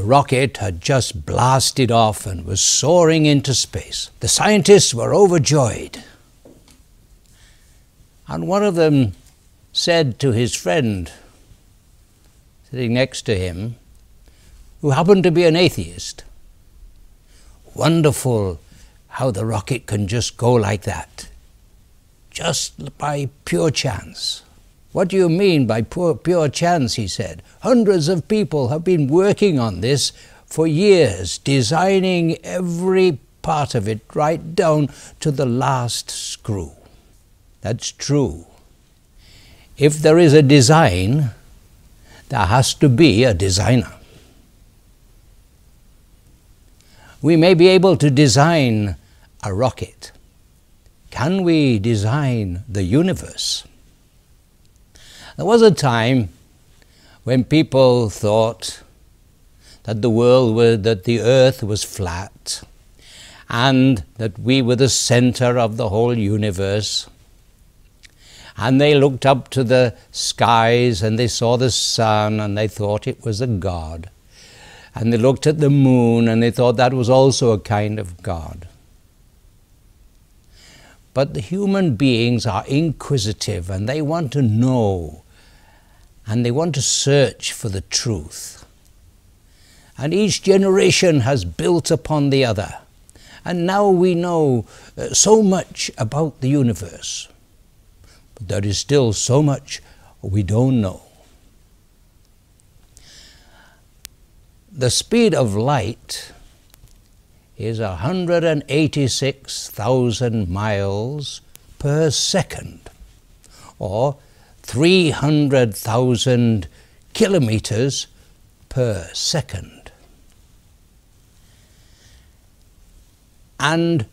rocket had just blasted off and was soaring into space. The scientists were overjoyed. And one of them said to his friend sitting next to him, who happened to be an atheist, "Wonderful how the rocket can just go like that, just by pure chance." "What do you mean by pure chance?" he said. "Hundreds of people have been working on this for years, designing every part of it right down to the last screw." That's true. If there is a design, there has to be a designer. We may be able to design a rocket. Can we design the universe? There was a time when people thought that the earth was flat and that we were the center of the whole universe. And they looked up to the skies and they saw the sun and they thought it was a god. And they looked at the moon and they thought that was also a kind of god. But the human beings are inquisitive and they want to know and they want to search for the truth. And each generation has built upon the other. And now we know so much about the universe. But there is still so much we don't know. The speed of light is 186,000 miles per second, or 300,000 kilometers per second. And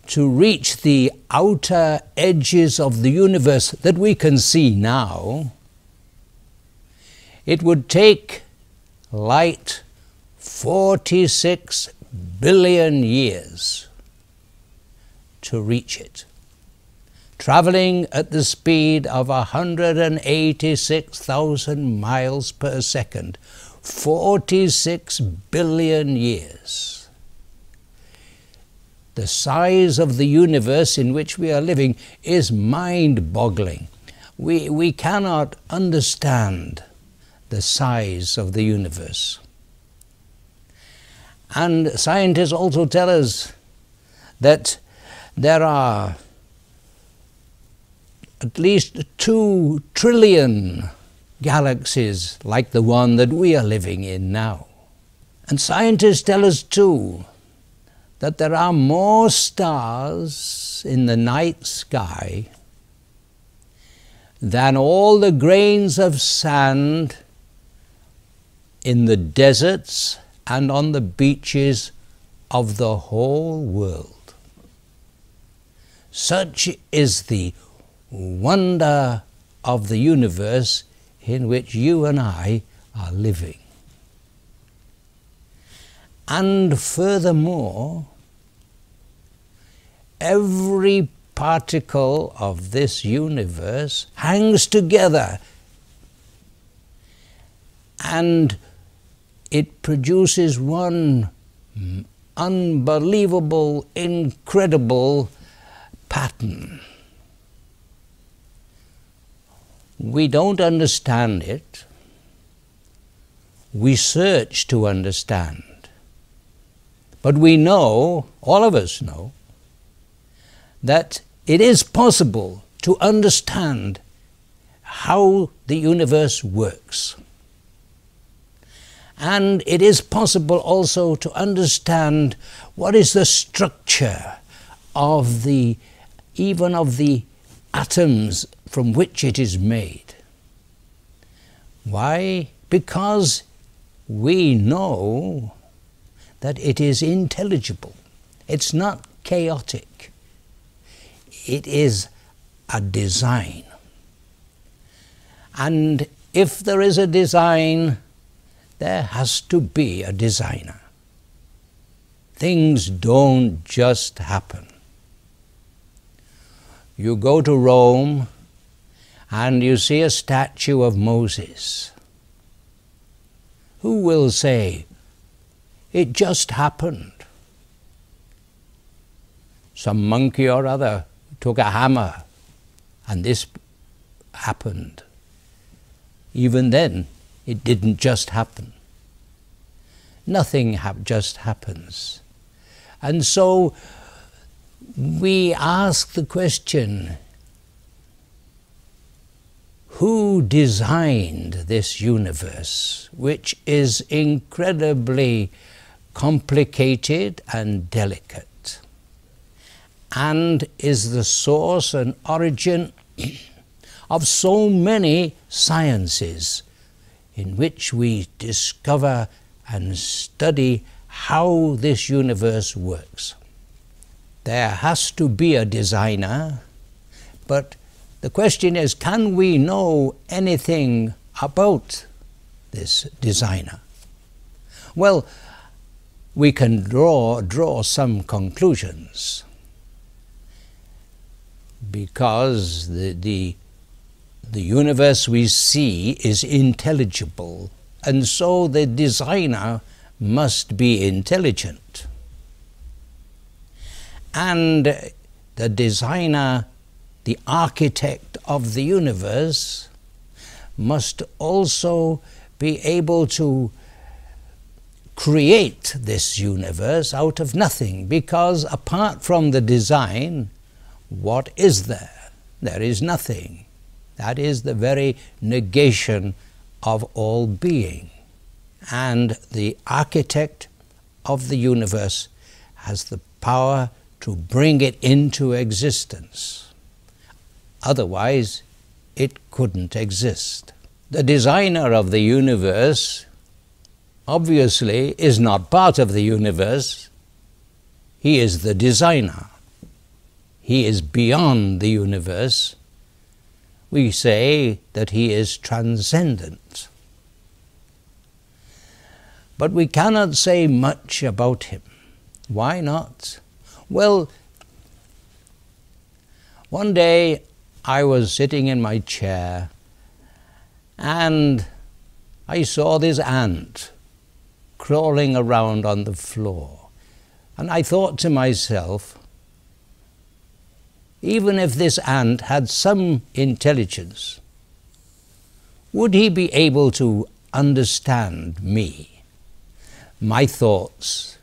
to reach the outer edges of the universe that we can see now, it would take light 46 billion years to reach it, traveling at the speed of 186,000 miles per second, 46 billion years. The size of the universe in which we are living is mind-boggling. We cannot understand the size of the universe. And scientists also tell us that there are at least 2 trillion galaxies like the one that we are living in now. And scientists tell us too that there are more stars in the night sky than all the grains of sand in the deserts and on the beaches of the whole world. Such is the wonder of the universe in which you and I are living. And furthermore, every particle of this universe hangs together and it produces one unbelievable, incredible pattern. We don't understand it. We search to understand. But we know, all of us know, that it is possible to understand how the universe works. And it is possible also to understand what is the structure of even of the atoms from which it is made. Why? Because we know that it is intelligible. It's not chaotic. It is a design. And if there is a design, there has to be a designer. Things don't just happen. You go to Rome and you see a statue of Moses. Who will say, It just happened. Some monkey or other took a hammer and this happened. Even then, it didn't just happen. Nothing just happens. And so we ask the question, who designed this universe, which is incredibly complicated and delicate, and is the source and origin of so many sciences in which we discover and study how this universe works? There has to be a designer, but the question is, can we know anything about this designer? Well, we can draw some conclusions, because the universe we see is intelligible, and so the designer must be intelligent. And the designer, the architect of the universe, must also be able to create this universe out of nothing, because apart from the design, what is there? There is nothing. That is the very negation of all being. And the architect of the universe has the power to bring it into existence. Otherwise, it couldn't exist. The designer of the universe obviously is not part of the universe. He is the designer. He is beyond the universe. We say that he is transcendent. But we cannot say much about him. Why not? Well, one day I was sitting in my chair and I saw this ant crawling around on the floor. And I thought to myself, even if this ant had some intelligence, would he be able to understand me, my thoughts,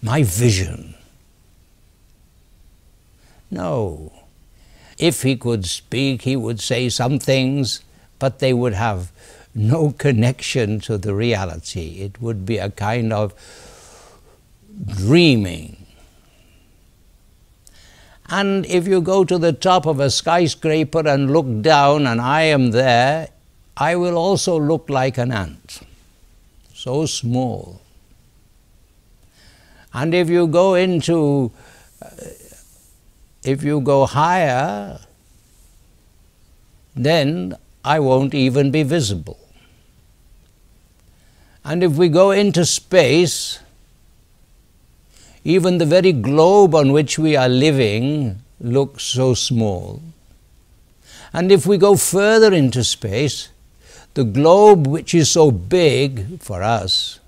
my vision? No. If he could speak, he would say some things, but they would have no connection to the reality. It would be a kind of dreaming. And if you go to the top of a skyscraper and look down and I am there, I will also look like an ant, so small. And if you go higher, then I won't even be visible. And if we go into space, even the very globe on which we are living looks so small. And if we go further into space, the globe, which is so big for us,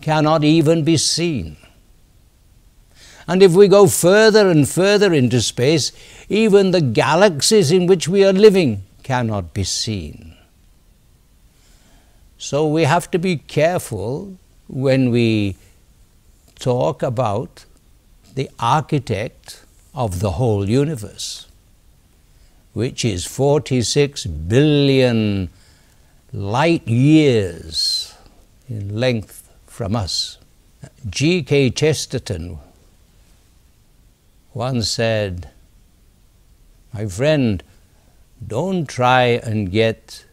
cannot even be seen. And if we go further and further into space, even the galaxies in which we are living cannot be seen. So we have to be careful when we talk about the architect of the whole universe, which is 46 billion light years in length from us. G.K. Chesterton once said, "My friend, don't try and get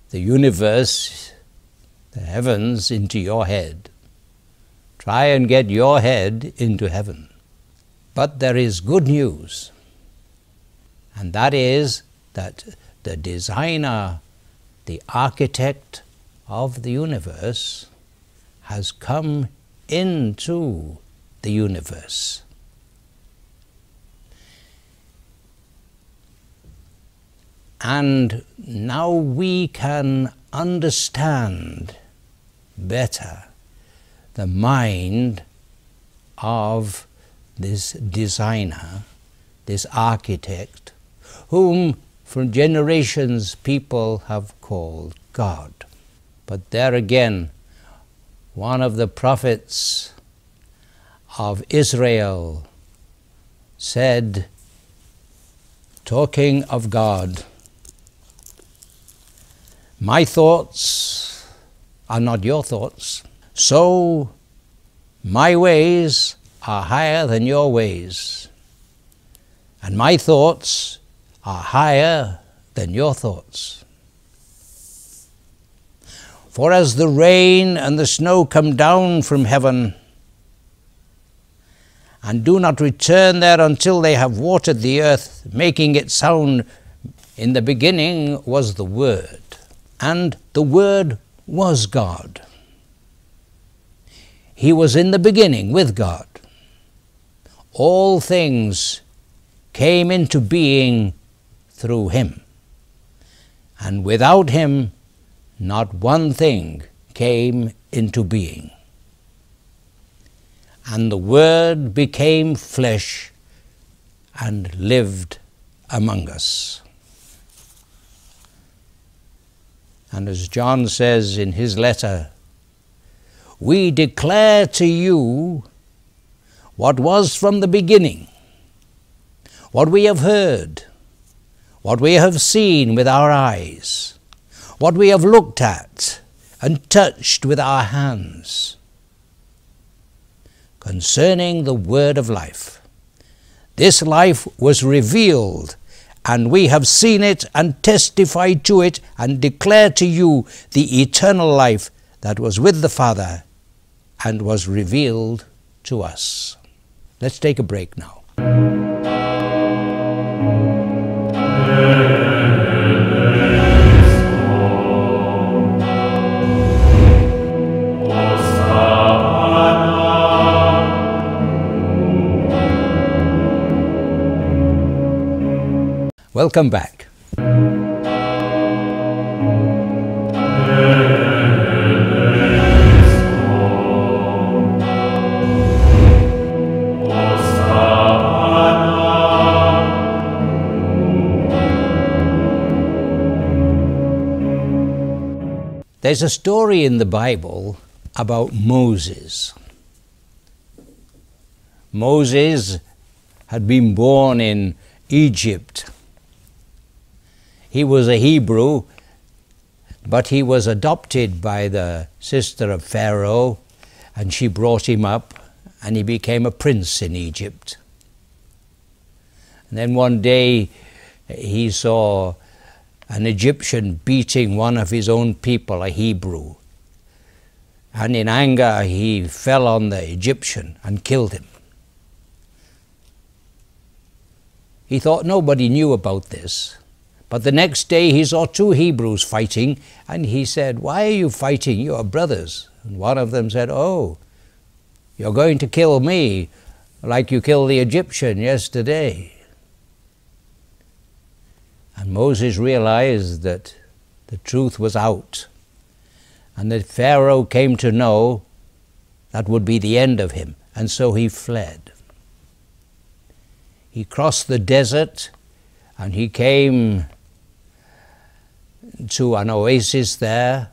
the universe, the heavens, into your head. Try and get your head into heaven." But there is good news, and that is that the designer, the architect of the universe, has come into the universe. And now we can understand better the mind of this designer, this architect, whom for generations people have called God. But there again, one of the prophets of Israel said, talking of God, "My thoughts are not your thoughts, so my ways are higher than your ways, and my thoughts are higher than your thoughts. For as the rain and the snow come down from heaven, and do not return there until they have watered the earth, making it sound, in the beginning was the Word, and the Word was God. He was in the beginning with God. All things came into being through him, and without him not one thing came into being. And the Word became flesh and lived among us." And as John says in his letter, "We declare to you what was from the beginning, what we have heard, what we have seen with our eyes, what we have looked at and touched with our hands, concerning the word of life. This life was revealed, and we have seen it and testified to it and declare to you the eternal life that was with the Father and was revealed to us." Let's take a break now. Welcome back. There's a story in the Bible about Moses. Moses had been born in Egypt. He was a Hebrew, but he was adopted by the sister of Pharaoh, and she brought him up, and he became a prince in Egypt. And then one day he saw an Egyptian beating one of his own people, a Hebrew. And in anger he fell on the Egyptian and killed him. He thought nobody knew about this. But the next day he saw two Hebrews fighting, and he said, "Why are you fighting? You are brothers." And one of them said, "Oh, you're going to kill me like you killed the Egyptian yesterday." And Moses realized that the truth was out, and that Pharaoh came to know that would be the end of him, and so he fled. He crossed the desert, and he came to an oasis there,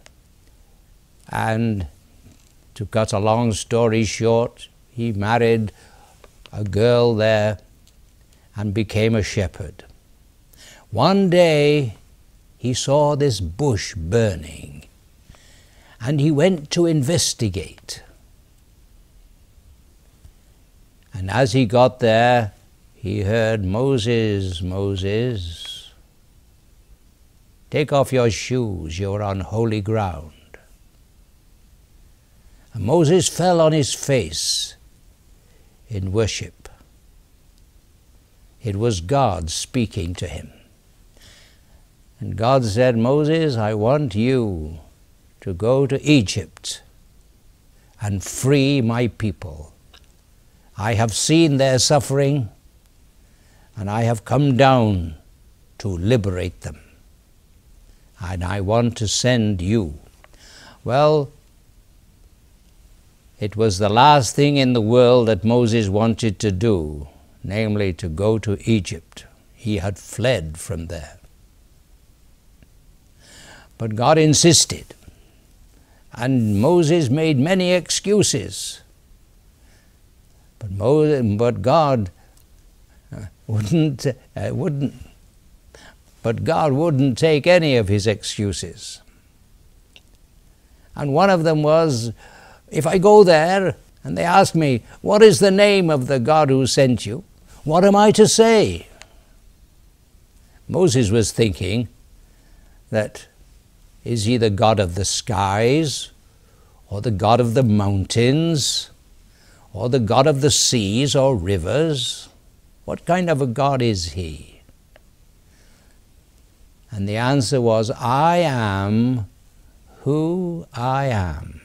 and to cut a long story short, he married a girl there and became a shepherd. One day he saw this bush burning, and he went to investigate. And as he got there, he heard, "Moses, Moses, take off your shoes, you're on holy ground." And Moses fell on his face in worship. It was God speaking to him. And God said, "Moses, I want you to go to Egypt and free my people. I have seen their suffering, and I have come down to liberate them. And I want to send you." Well, It was the last thing in the world that Moses wanted to do, namely to go to Egypt. He had fled from there. But God insisted, and Moses made many excuses. But God wouldn't take any of his excuses. And one of them was, if I go there and they ask me, what is the name of the God who sent you? What am I to say? Moses was thinking that, is he the God of the skies, or the God of the mountains, or the God of the seas or rivers? What kind of a God is he? And the answer was, I am who I am.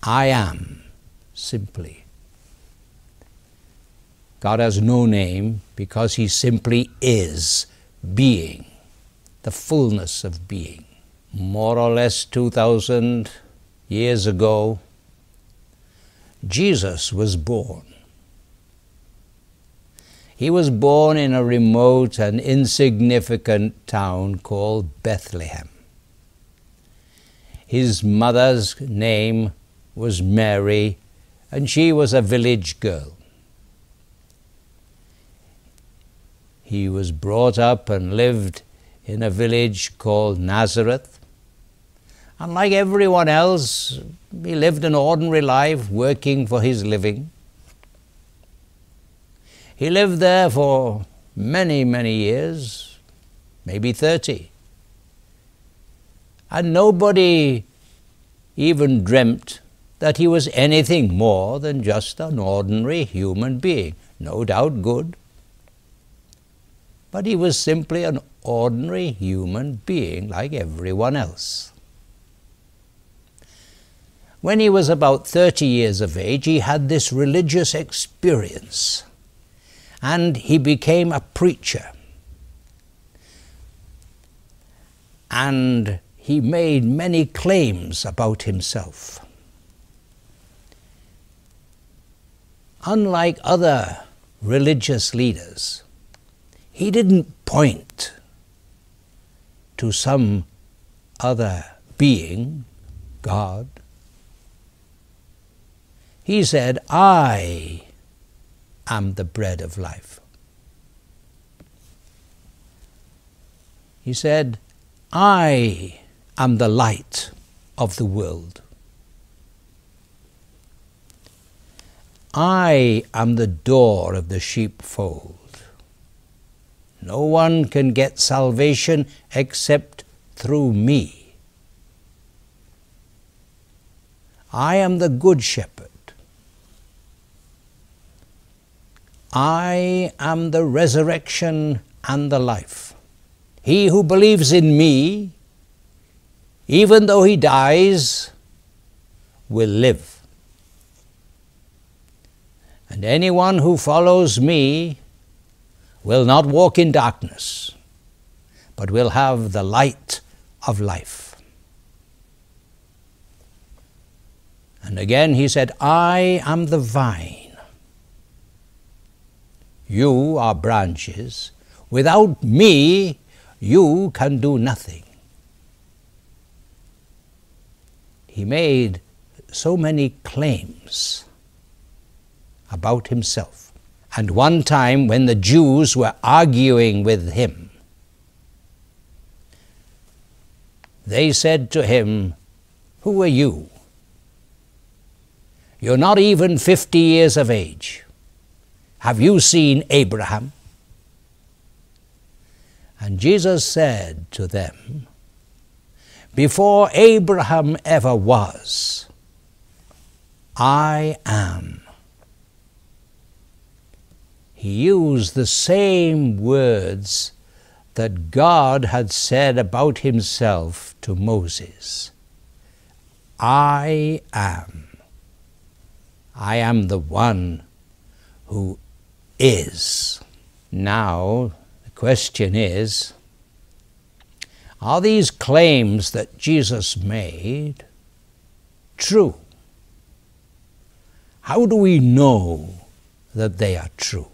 I am, simply. God has no name because he simply is being, the fullness of being. More or less 2,000 years ago, Jesus was born. He was born in a remote and insignificant town called Bethlehem. His mother's name was Mary, and she was a village girl. He was brought up and lived in a village called Nazareth. And like everyone else, he lived an ordinary life, working for his living. He lived there for many, many years, maybe 30. And nobody even dreamt that he was anything more than just an ordinary human being. No doubt good. But he was simply an ordinary human being like everyone else. When he was about 30 years of age, he had this religious experience, and he became a preacher. And he made many claims about himself. Unlike other religious leaders, he didn't point to some other being, God. He said, I am the bread of life. He said, I am the light of the world. I am the door of the sheepfold. No one can get salvation except through me. I am the good shepherd. I am the resurrection and the life. He who believes in me, even though he dies, will live. And anyone who follows me will not walk in darkness, but will have the light of life. And again he said, I am the vine. You are branches. Without me, you can do nothing. He made so many claims about himself. And one time when the Jews were arguing with him, they said to him, who are you? You're not even 50 years of age. Have you seen Abraham? And Jesus said to them, before Abraham ever was, I am. He used the same words that God had said about himself to Moses. I am. I am the one who is. Now, the question is, are these claims that Jesus made true? How do we know that they are true?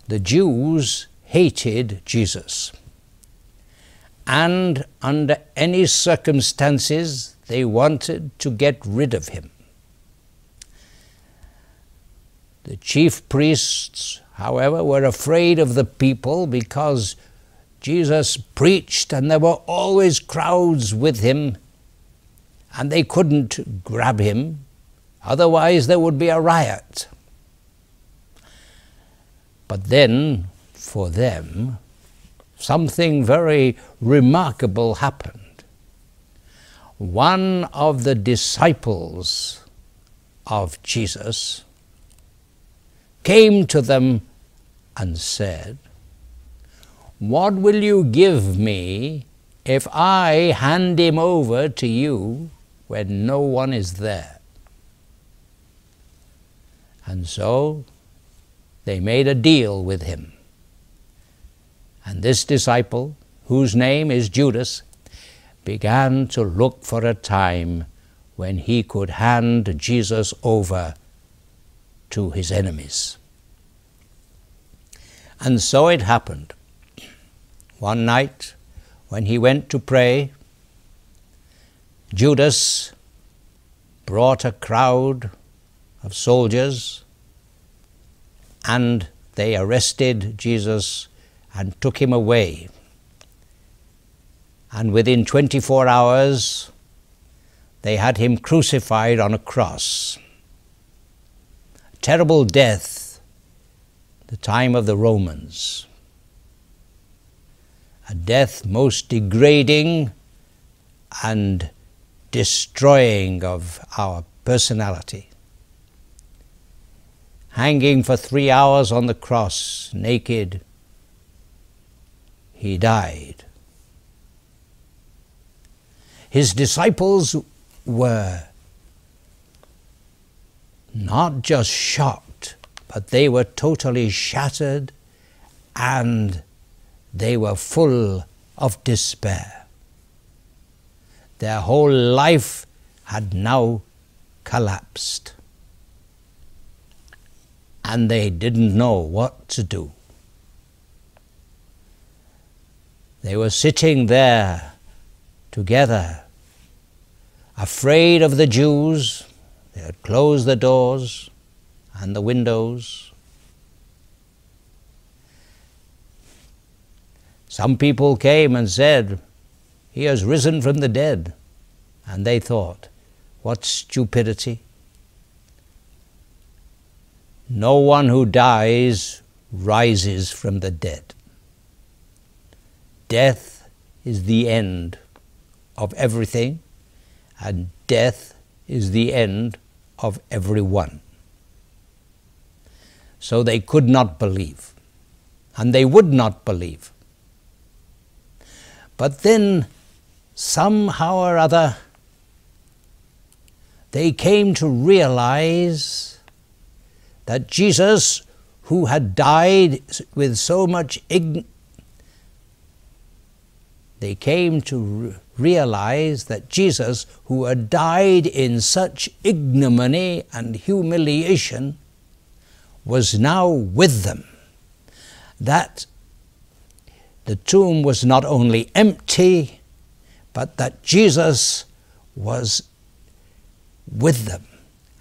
The Jews hated Jesus, and under any circumstances they wanted to get rid of him. The chief priests, however, were afraid of the people because Jesus preached and there were always crowds with him, and they couldn't grab him, otherwise there would be a riot. But then, for them, something very remarkable happened. One of the disciples of Jesus came to them and said, "What will you give me if I hand him over to you when no one is there?" And so they made a deal with him. And this disciple, whose name is Judas, began to look for a time when he could hand Jesus over to his enemies. And so it happened. One night, when he went to pray, Judas brought a crowd of soldiers, and they arrested Jesus and took him away. And within 24 hours, they had him crucified on a cross. A terrible death, the time of the Romans. A death most degrading and destroying of our personality. Hanging for 3 hours on the cross, naked, he died. His disciples were not just shocked, but they were totally shattered, and they were full of despair. Their whole life had now collapsed, and they didn't know what to do. They were sitting there together, afraid of the Jews. They had closed the doors and the windows. Some people came and said, "He has risen from the dead." And they thought, what stupidity. No one who dies rises from the dead. Death is the end of everything, and death is the end of everyone. So they could not believe, and they would not believe. But then, somehow or other, they came to realize that Jesus, who had died with so much they came to realize that Jesus, who had died in such ignominy and humiliation, was now with them. That the tomb was not only empty, but that Jesus was with them.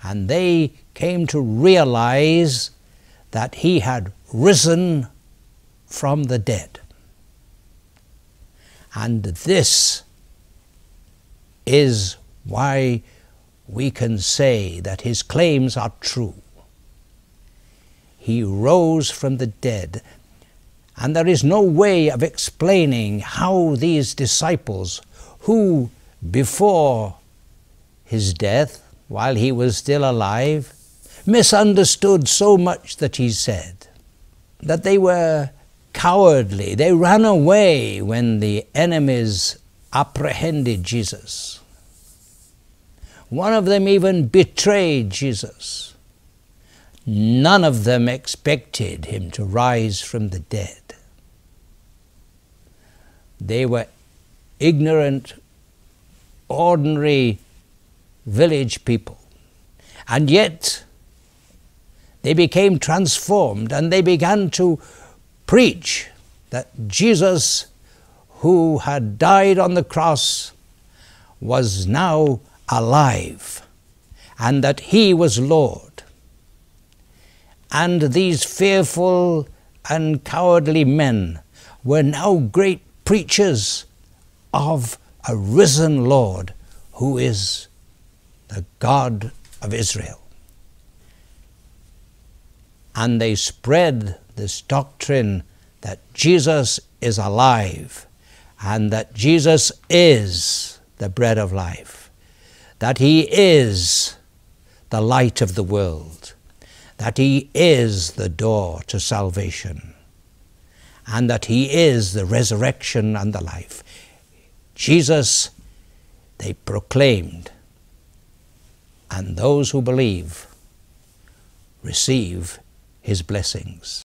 And they came to realize that he had risen from the dead. And this is why we can say that his claims are true. He rose from the dead, and there is no way of explaining how these disciples, who before his death, while he was still alive, misunderstood so much that he said, that they were cowardly. They ran away when the enemies apprehended Jesus. One of them even betrayed Jesus. None of them expected him to rise from the dead. They were ignorant, ordinary village people. And yet they became transformed, and they began to preach that Jesus, who had died on the cross, was now alive, and that he was Lord. And these fearful and cowardly men were now great preachers of a risen Lord, who is the God of Israel. And they spread this doctrine that Jesus is alive, and that Jesus is the bread of life, that he is the light of the world, that he is the door to salvation, and that he is the resurrection and the life. Jesus, they proclaimed, and those who believe receive his blessings.